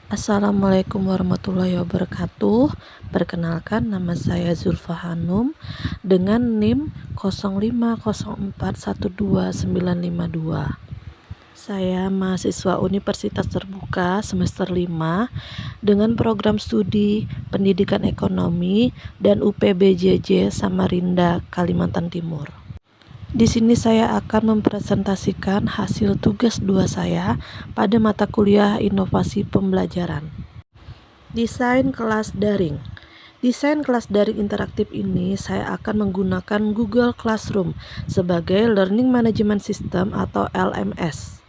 Assalamualaikum warahmatullahi wabarakatuh. Perkenalkan, nama saya Zulfa Hanum dengan NIM 050412952. Saya mahasiswa Universitas Terbuka semester 5 dengan program studi Pendidikan Ekonomi dan UPBJJ Samarinda, Kalimantan Timur. Di sini saya akan mempresentasikan hasil tugas 2 saya pada mata kuliah Inovasi Pembelajaran. Desain kelas daring. Desain kelas daring interaktif ini saya akan menggunakan Google Classroom sebagai Learning Management System atau LMS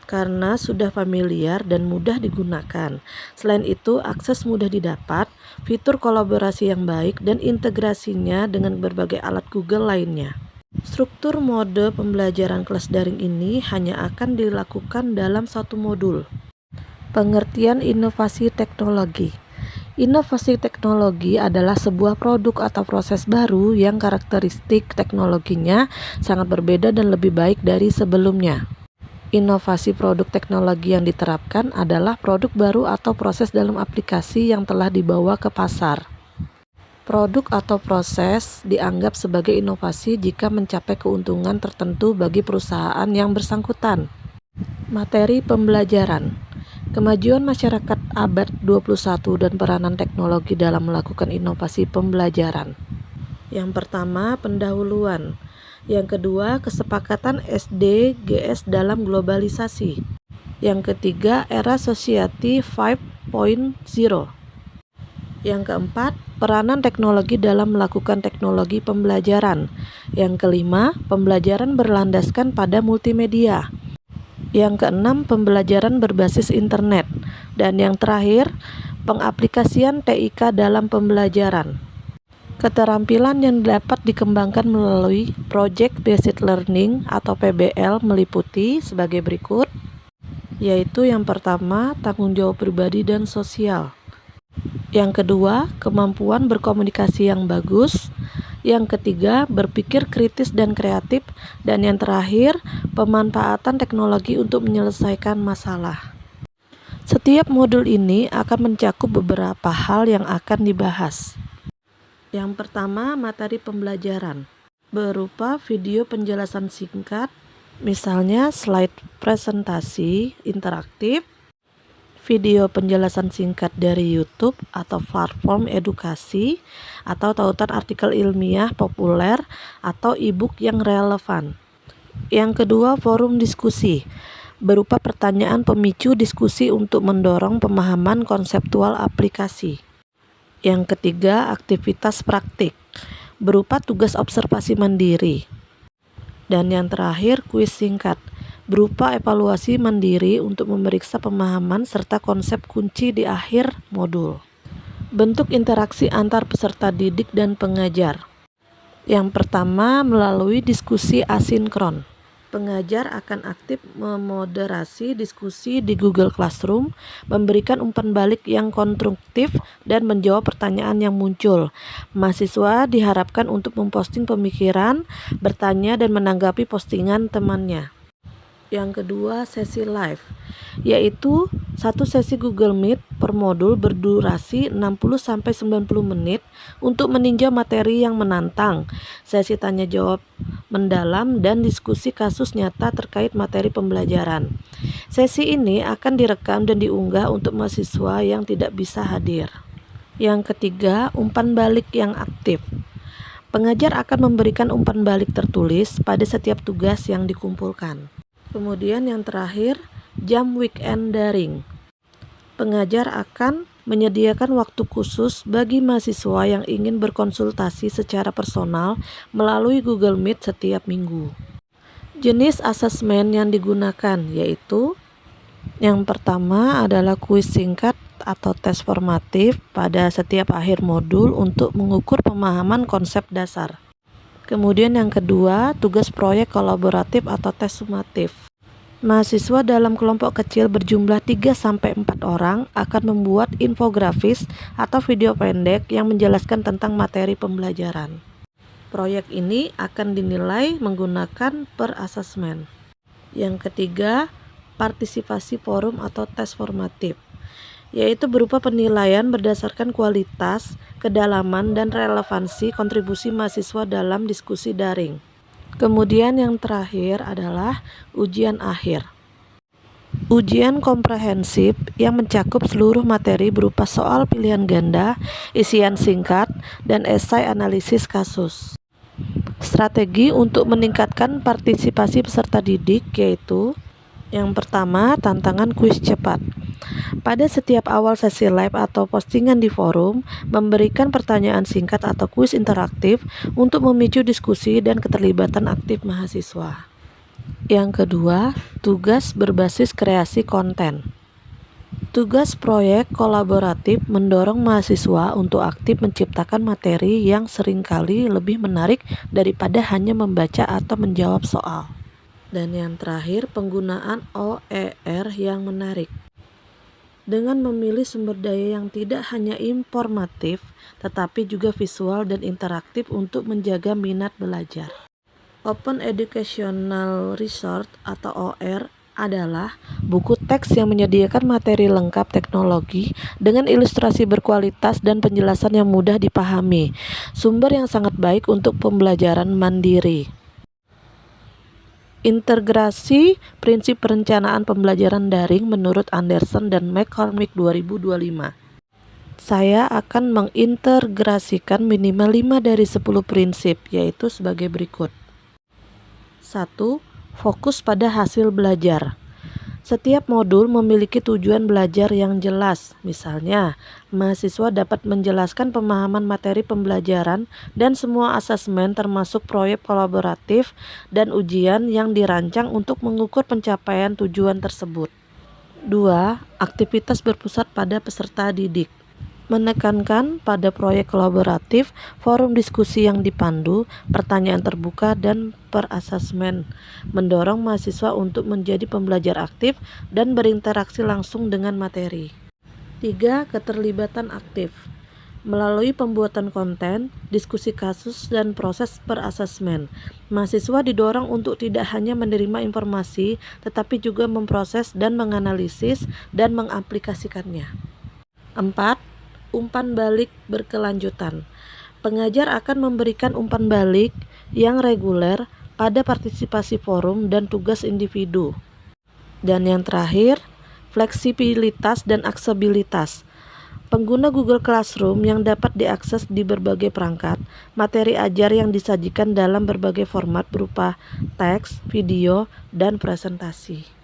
karena sudah familiar dan mudah digunakan. Selain itu, akses mudah didapat, fitur kolaborasi yang baik, dan integrasinya dengan berbagai alat Google lainnya. Struktur mode pembelajaran kelas daring ini hanya akan dilakukan dalam satu modul. Pengertian inovasi teknologi. Inovasi teknologi adalah sebuah produk atau proses baru yang karakteristik teknologinya sangat berbeda dan lebih baik dari sebelumnya. Inovasi produk teknologi yang diterapkan adalah produk baru atau proses dalam aplikasi yang telah dibawa ke pasar. Produk atau proses dianggap sebagai inovasi jika mencapai keuntungan tertentu bagi perusahaan yang bersangkutan. Materi pembelajaran. Kemajuan masyarakat abad 21 dan peranan teknologi dalam melakukan inovasi pembelajaran. Yang pertama, pendahuluan. Yang kedua, kesepakatan SDGs dalam globalisasi. Yang ketiga, era Society 5.0. Yang keempat, peranan teknologi dalam melakukan teknologi pembelajaran. Yang kelima, pembelajaran berlandaskan pada multimedia. Yang keenam, pembelajaran berbasis internet. Dan yang terakhir, pengaplikasian TIK dalam pembelajaran. Keterampilan yang dapat dikembangkan melalui Project Based Learning atau PBL meliputi sebagai berikut, yaitu yang pertama, tanggung jawab pribadi dan sosial. Yang kedua, kemampuan berkomunikasi yang bagus. Yang ketiga, berpikir kritis dan kreatif. Dan yang terakhir, pemanfaatan teknologi untuk menyelesaikan masalah. Setiap modul ini akan mencakup beberapa hal yang akan dibahas. Yang pertama, materi pembelajaran berupa video penjelasan singkat, misalnya slide presentasi interaktif, video penjelasan singkat dari YouTube atau platform edukasi, atau tautan artikel ilmiah populer atau e-book yang relevan. Yang kedua, forum diskusi berupa pertanyaan pemicu diskusi untuk mendorong pemahaman konseptual aplikasi. Yang ketiga, aktivitas praktik berupa tugas observasi mandiri. Dan yang terakhir, kuis singkat berupa evaluasi mandiri untuk memeriksa pemahaman serta konsep kunci di akhir modul. Bentuk interaksi antar peserta didik dan pengajar. Yang pertama, melalui diskusi asinkron. Pengajar akan aktif memoderasi diskusi di Google Classroom, memberikan umpan balik yang konstruktif, dan menjawab pertanyaan yang muncul. Mahasiswa diharapkan untuk memposting pemikiran, bertanya, dan menanggapi postingan temannya. Yang kedua, sesi live, yaitu satu sesi Google Meet per modul berdurasi 60-90 menit untuk meninjau materi yang menantang, sesi tanya jawab mendalam, dan diskusi kasus nyata terkait materi pembelajaran. Sesi ini akan direkam dan diunggah untuk mahasiswa yang tidak bisa hadir. Yang ketiga, umpan balik yang aktif. Pengajar akan memberikan umpan balik tertulis pada setiap tugas yang dikumpulkan. Kemudian yang terakhir, jam weekend daring. Pengajar akan menyediakan waktu khusus bagi mahasiswa yang ingin berkonsultasi secara personal melalui Google Meet setiap minggu. Jenis asesmen yang digunakan yaitu yang pertama adalah kuis singkat atau tes formatif pada setiap akhir modul untuk mengukur pemahaman konsep dasar. Kemudian yang kedua, tugas proyek kolaboratif atau tes sumatif. Mahasiswa dalam kelompok kecil berjumlah 3-4 orang akan membuat infografis atau video pendek yang menjelaskan tentang materi pembelajaran. Proyek ini akan dinilai menggunakan per asesmen. Yang ketiga, partisipasi forum atau tes formatif. yaitu berupa penilaian berdasarkan kualitas, kedalaman, dan relevansi kontribusi mahasiswa dalam diskusi daring. Kemudian yang terakhir adalah ujian akhir. Ujian komprehensif yang mencakup seluruh materi berupa soal pilihan ganda, isian singkat, dan esai analisis kasus. Strategi untuk meningkatkan partisipasi peserta didik yaitu: yang pertama, tantangan kuis cepat. Pada setiap awal sesi live atau postingan di forum, memberikan pertanyaan singkat atau kuis interaktif untuk memicu diskusi dan keterlibatan aktif mahasiswa. Yang kedua, tugas berbasis kreasi konten. Tugas proyek kolaboratif mendorong mahasiswa untuk aktif menciptakan materi yang seringkali lebih menarik daripada hanya membaca atau menjawab soal. Dan yang terakhir, penggunaan OER yang menarik. Dengan memilih sumber daya yang tidak hanya informatif, tetapi juga visual dan interaktif untuk menjaga minat belajar. Open Educational Resource atau OER adalah buku teks yang menyediakan materi lengkap teknologi dengan ilustrasi berkualitas dan penjelasan yang mudah dipahami. Sumber yang sangat baik untuk pembelajaran mandiri. Integrasi prinsip perencanaan pembelajaran daring menurut Anderson dan McCormick 2025. Saya akan mengintegrasikan minimal 5 dari 10 prinsip, yaitu sebagai berikut. 1. Fokus pada hasil belajar. Setiap modul memiliki tujuan belajar yang jelas. Misalnya, mahasiswa dapat menjelaskan pemahaman materi pembelajaran dan semua asesmen termasuk proyek kolaboratif dan ujian yang dirancang untuk mengukur pencapaian tujuan tersebut. 2. Aktivitas berpusat pada peserta didik. Menekankan pada proyek kolaboratif, forum diskusi yang dipandu, pertanyaan terbuka, dan per-asesmen, mendorong mahasiswa untuk menjadi pembelajar aktif dan berinteraksi langsung dengan materi. 3. Keterlibatan aktif. Melalui pembuatan konten, diskusi kasus, dan proses per-asesmen, mahasiswa didorong untuk tidak hanya menerima informasi, tetapi juga memproses dan menganalisis dan mengaplikasikannya. 4. Umpan balik berkelanjutan. Pengajar akan memberikan umpan balik yang reguler pada partisipasi forum dan tugas individu. Dan yang terakhir, fleksibilitas dan aksesibilitas. Pengguna Google Classroom yang dapat diakses di berbagai perangkat, materi ajar yang disajikan dalam berbagai format berupa teks, video, dan presentasi.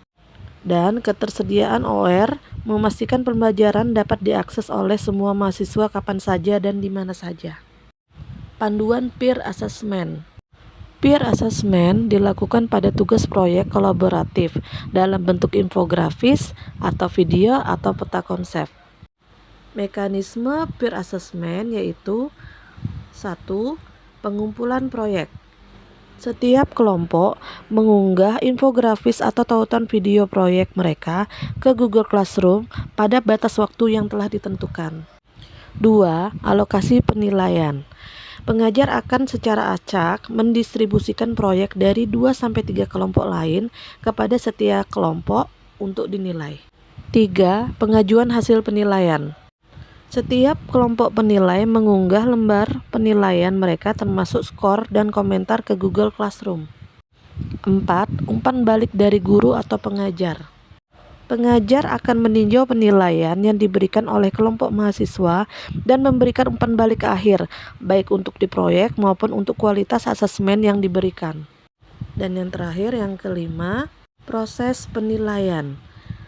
Dan ketersediaan OER memastikan pembelajaran dapat diakses oleh semua mahasiswa kapan saja dan di mana saja. Panduan peer assessment. Peer assessment dilakukan pada tugas proyek kolaboratif dalam bentuk infografis atau video atau peta konsep. Mekanisme peer assessment yaitu: 1. Pengumpulan proyek. Setiap kelompok mengunggah infografis atau tautan video proyek mereka ke Google Classroom pada batas waktu yang telah ditentukan. 2. Alokasi penilaian. Pengajar akan secara acak mendistribusikan proyek dari 2-3 kelompok lain kepada setiap kelompok untuk dinilai. 3. Pengajuan hasil penilaian. Setiap kelompok penilai mengunggah lembar penilaian mereka termasuk skor dan komentar ke Google Classroom. 4. Umpan balik dari guru atau pengajar. Pengajar akan meninjau penilaian yang diberikan oleh kelompok mahasiswa dan memberikan umpan balik akhir, baik untuk di proyek maupun untuk kualitas asesmen yang diberikan. Dan yang terakhir, yang kelima, proses penilaian.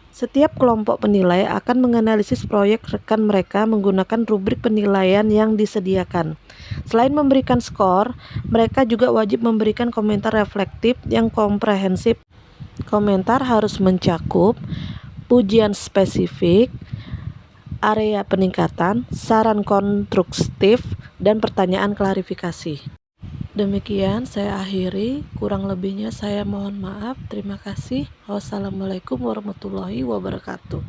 Setiap kelompok penilai akan menganalisis proyek rekan mereka menggunakan rubrik penilaian yang disediakan. Selain memberikan skor, mereka juga wajib memberikan komentar reflektif yang komprehensif. Komentar harus mencakup pujian spesifik, area peningkatan, saran konstruktif, dan pertanyaan klarifikasi. Demikian saya akhiri, kurang lebihnya saya mohon maaf. Terima kasih. Wassalamualaikum warahmatullahi wabarakatuh.